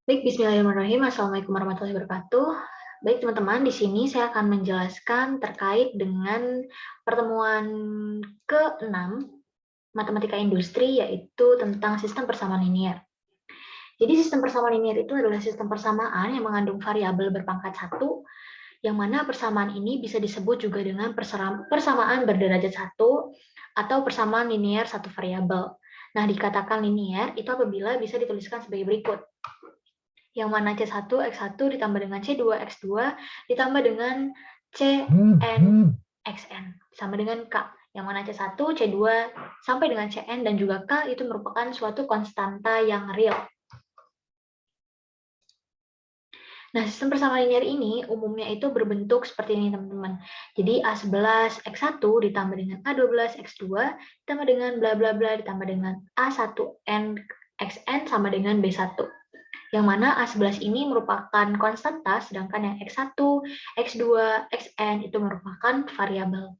Baik, bismillahirrahmanirrahim. Assalamualaikum warahmatullahi wabarakatuh. Baik, teman-teman, di sini saya akan menjelaskan terkait dengan pertemuan ke-6 Matematika Industri, yaitu tentang sistem persamaan linier. Jadi, sistem persamaan linier itu adalah sistem persamaan yang mengandung variabel berpangkat 1, yang mana persamaan ini bisa disebut juga dengan persamaan berderajat 1 atau persamaan linier satu variabel. Nah, dikatakan linier itu apabila bisa dituliskan sebagai berikut, yang mana C1 X1 ditambah dengan C2 X2 ditambah dengan Cn Xn sama dengan K, yang mana C1, C2 sampai dengan Cn dan juga K itu merupakan suatu konstanta yang real. Nah, sistem persamaan linier ini umumnya itu berbentuk seperti ini, teman-teman. Jadi A11 X1 ditambah dengan A12 X2 ditambah dengan bla bla bla ditambah dengan A1N Xn sama dengan B1. Yang mana A11 ini merupakan konstanta, sedangkan yang X1, X2, Xn itu merupakan variabel.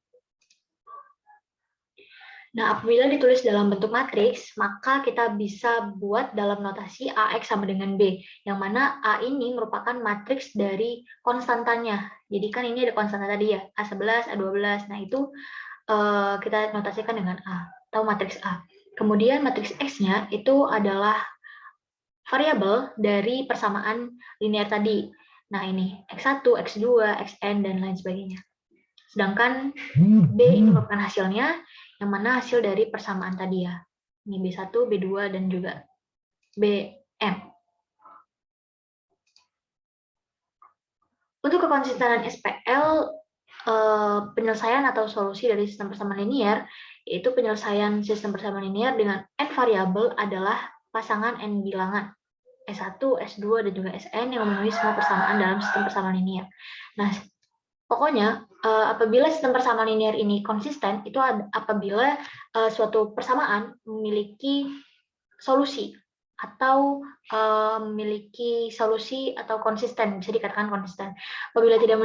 Nah, apabila ditulis dalam bentuk matriks, maka kita bisa buat dalam notasi AX sama dengan B, yang mana A ini merupakan matriks dari konstantanya. Jadi kan ini ada konstanta tadi ya, A11, A12, nah itu kita notasikan dengan A, atau matriks A. Kemudian matriks X-nya itu adalah variabel dari persamaan linear tadi. Nah, ini X1, X2, Xn, dan lain sebagainya. Sedangkan B ini merupakan hasilnya, yang mana hasil dari persamaan tadi ya. Ini B1, B2, dan juga Bm. Untuk kekonsistenan SPL, penyelesaian atau solusi dari sistem persamaan linear, yaitu penyelesaian sistem persamaan linear dengan n variabel adalah pasangan n bilangan. S1, S2, dan juga Sn yang memenuhi semua persamaan dalam sistem persamaan linear. Nah, pokoknya apabila sistem persamaan linear ini konsisten, itu apabila suatu persamaan memiliki solusi atau memiliki solusi atau konsisten, bisa dikatakan konsisten. Apabila tidak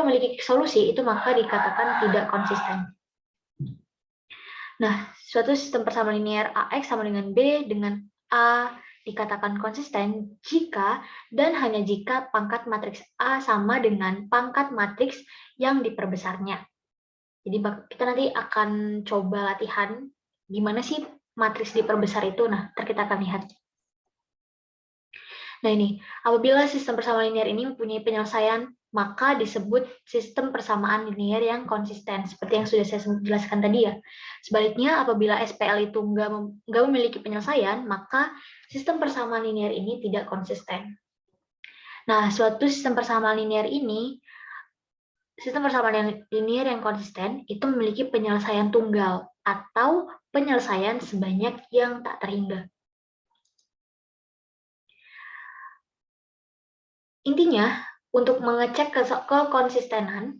memiliki solusi, itu maka dikatakan tidak konsisten. Nah, suatu sistem persamaan linear AX sama dengan B dengan A dikatakan konsisten jika dan hanya jika pangkat matriks A sama dengan pangkat matriks yang diperbesarnya. Jadi kita nanti akan coba latihan gimana sih matriks diperbesar itu. Nah, ntar kita akan lihat. Nah ini, apabila sistem persamaan linear ini mempunyai penyelesaian, maka disebut sistem persamaan linear yang konsisten, seperti yang sudah saya jelaskan tadi ya. Sebaliknya, apabila SPL itu nggak memiliki penyelesaian, maka sistem persamaan linear ini tidak konsisten. Nah, suatu sistem persamaan linear ini, sistem persamaan linear yang konsisten itu memiliki penyelesaian tunggal atau penyelesaian sebanyak yang tak terhingga. Intinya, untuk mengecek kekonsistenan,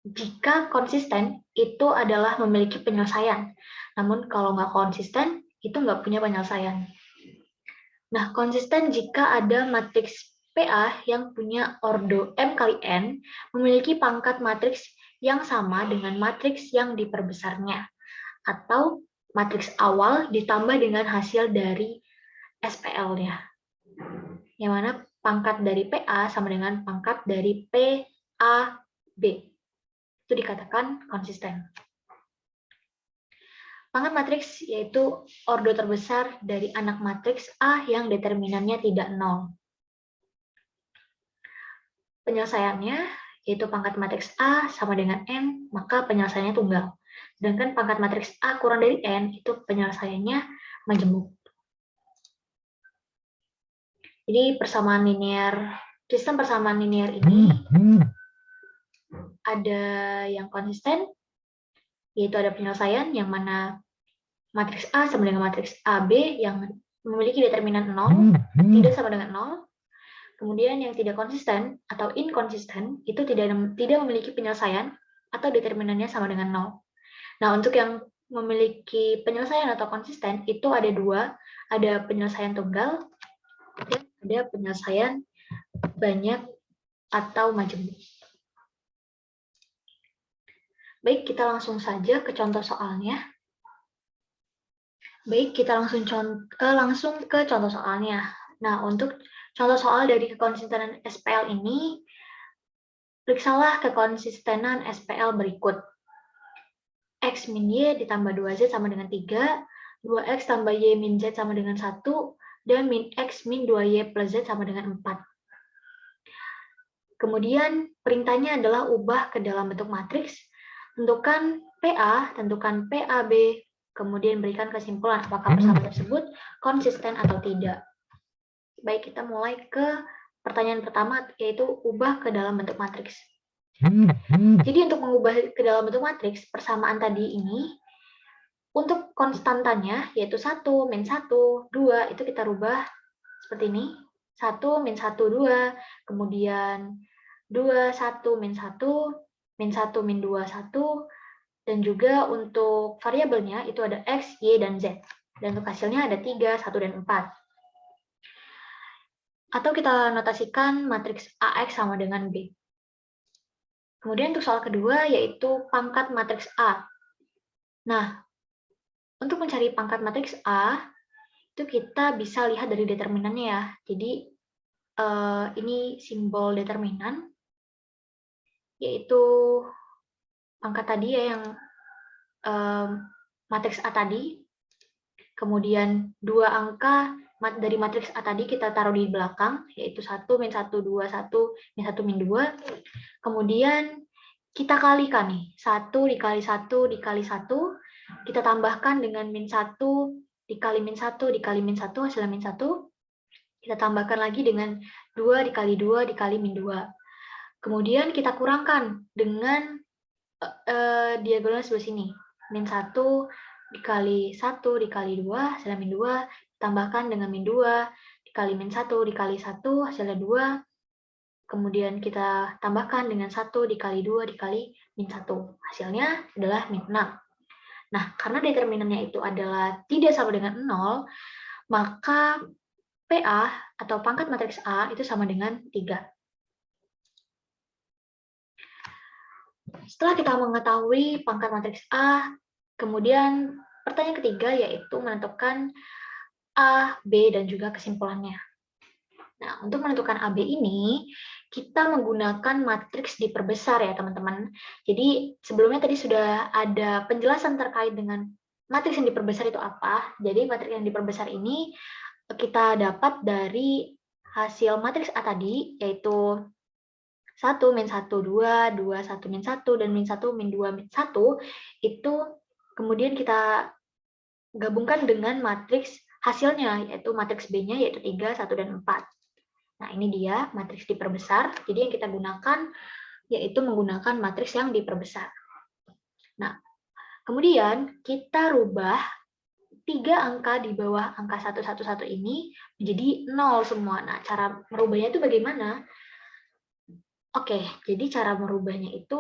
jika konsisten itu adalah memiliki penyelesaian. Namun kalau nggak konsisten, itu nggak punya penyelesaian. Nah, konsisten jika ada matriks PA yang punya ordo M kali N memiliki pangkat matriks yang sama dengan matriks yang diperbesarnya. Atau matriks awal ditambah dengan hasil dari SPL-nya. Yang mana pangkat dari PA sama dengan pangkat dari PAB. Itu dikatakan konsisten. Pangkat matriks yaitu ordo terbesar dari anak matriks A yang determinannya tidak nol. Penyelesaiannya yaitu pangkat matriks A sama dengan N, maka penyelesaiannya tunggal. Sedangkan pangkat matriks A kurang dari N, itu penyelesaiannya majemuk. Jadi sistem persamaan linear ini ada yang konsisten, yaitu ada penyelesaian yang mana matriks A sama dengan matriks AB yang memiliki determinan 0, tidak sama dengan 0. Kemudian yang tidak konsisten atau inkonsisten itu tidak memiliki penyelesaian atau determinannya sama dengan 0. Nah, untuk yang memiliki penyelesaian atau konsisten itu ada dua, ada penyelesaian tunggal dan ada penyelesaian banyak atau majemuk. Baik, kita langsung saja ke contoh soalnya. Baik, kita langsung ke contoh soalnya. Nah, untuk contoh soal dari kekonsistenan SPL ini, periksalah kekonsistenan SPL berikut. X min Y ditambah 2Z sama dengan 3, 2X tambah Y min Z sama dengan 1, dan min X min 2Y plus Z sama dengan 4. Kemudian perintahnya adalah ubah ke dalam bentuk matriks, tentukan PA, tentukan PAB, kemudian berikan kesimpulan apakah persamaan tersebut konsisten atau tidak. Baik, kita mulai ke pertanyaan pertama, yaitu ubah ke dalam bentuk matriks. Jadi untuk mengubah ke dalam bentuk matriks, persamaan tadi ini, untuk konstantanya, yaitu 1, min 1, 2, itu kita rubah seperti ini. 1, min 1, 2, kemudian 2, 1, min 1, min 1, min 2, 1, dan juga untuk variabelnya itu ada X, Y, dan Z. Dan untuk hasilnya ada 3, 1, dan 4. Atau kita notasikan matriks AX sama dengan B. Kemudian untuk soal kedua yaitu pangkat matriks A. Nah, untuk mencari pangkat matriks A, itu kita bisa lihat dari determinannya ya. Jadi, ini simbol determinan, yaitu pangkat tadi ya yang matriks A tadi. Kemudian dua angka dari matriks A tadi kita taruh di belakang, yaitu 1, min 1, 2, 1, min 1, min 2. Kemudian kita kalikan nih, 1 dikali 1 dikali 1, kita tambahkan dengan min 1 dikali min 1 dikali min 1, hasilnya min 1. Kita tambahkan lagi dengan 2 dikali 2 dikali min 2. Kemudian kita kurangkan dengan diagonal sebelah sini. Min 1 dikali 1 dikali 2, hasilnya min 2, tambahkan dengan min 2, dikali min 1 dikali 1, hasilnya 2, kemudian kita tambahkan dengan 1 dikali 2 dikali min 1, hasilnya adalah min 6. Nah, karena determinannya itu adalah tidak sama dengan 0, maka PA atau pangkat matriks A itu sama dengan 3. Setelah kita mengetahui pangkat matriks A, kemudian pertanyaan ketiga yaitu menentukan A, B, dan juga kesimpulannya. Nah, untuk menentukan AB ini, kita menggunakan matriks diperbesar ya, teman-teman. Jadi, sebelumnya tadi sudah ada penjelasan terkait dengan matriks yang diperbesar itu apa. Jadi, matriks yang diperbesar ini kita dapat dari hasil matriks A tadi, yaitu 1, min 1, 2, 2, 1, min 1, dan min 1, min 2, min 1, itu kemudian kita gabungkan dengan matriks hasilnya, yaitu matriks B-nya, yaitu 3, 1, dan 4. Nah, ini dia matriks diperbesar. Jadi yang kita gunakan yaitu menggunakan matriks yang diperbesar. Nah, kemudian kita rubah 3 angka di bawah angka 111 ini menjadi 0 semua. Nah, cara merubahnya itu bagaimana? Oke, jadi cara merubahnya itu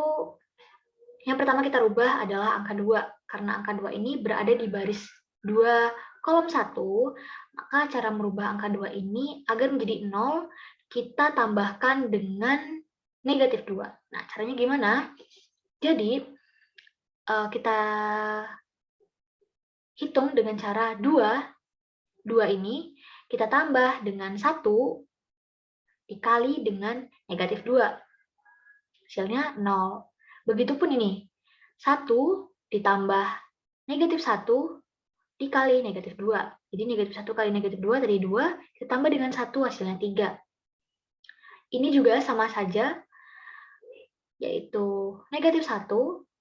yang pertama kita rubah adalah angka 2. Karena angka 2 ini berada di baris 2 kolom 1, maka cara merubah angka 2 ini agar menjadi 0, kita tambahkan dengan negatif 2. Nah, caranya gimana? Jadi, kita hitung dengan cara 2. 2 ini kita tambah dengan 1 dikali dengan negatif 2. Hasilnya 0. Begitupun ini, 1 ditambah negatif 1 dikali negatif 2. Jadi negatif 1 kali negatif 2 dari 2, ditambah dengan 1, hasilnya 3. Ini juga sama saja, yaitu negatif 1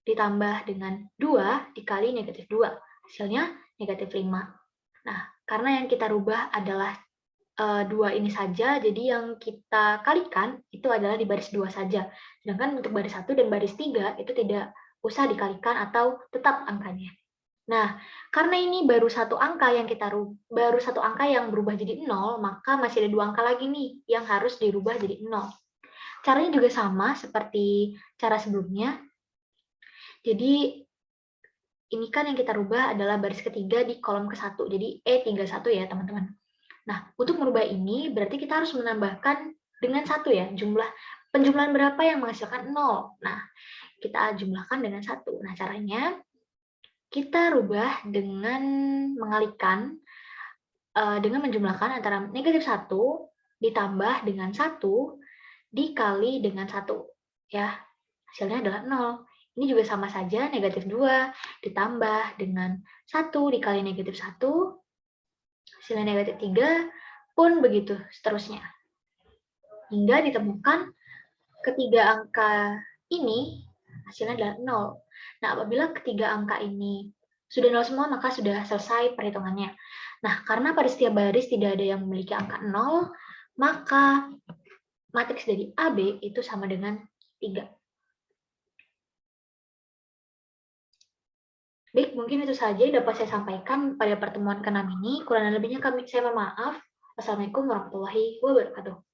ditambah dengan 2 dikali negatif 2. Hasilnya negatif 5. Nah, karena yang kita rubah adalah 2 ini saja, jadi yang kita kalikan itu adalah di baris 2 saja. Sedangkan untuk baris 1 dan baris 3 itu tidak usah dikalikan atau tetap angkanya. Nah, karena ini baru satu angka yang berubah jadi 0, maka masih ada 2 angka lagi nih yang harus dirubah jadi 0. Caranya juga sama seperti cara sebelumnya. Jadi ini kan yang kita rubah adalah baris ketiga di kolom ke-1. Jadi E31 ya, teman-teman. Nah, untuk merubah ini berarti kita harus menambahkan dengan 1 ya, penjumlahan berapa yang menghasilkan 0. Nah, kita jumlahkan dengan 1. Nah, caranya kita rubah dengan mengalihkan dengan menjumlahkan antara negatif 1 ditambah dengan 1 dikali dengan 1. Ya, hasilnya adalah 0. Ini juga sama saja, negatif 2 ditambah dengan 1 dikali negatif 1, hasilnya negatif 3, pun begitu seterusnya. Hingga ditemukan ketiga angka ini hasilnya adalah 0. Nah, apabila ketiga angka ini sudah 0 semua, maka sudah selesai perhitungannya. Nah, karena pada setiap baris tidak ada yang memiliki angka 0, maka matriks dari AB itu sama dengan 3. Baik, mungkin itu saja yang dapat saya sampaikan pada pertemuan ke-6 ini. Kurang lebihnya saya mohon maaf. Wassalamualaikum warahmatullahi wabarakatuh.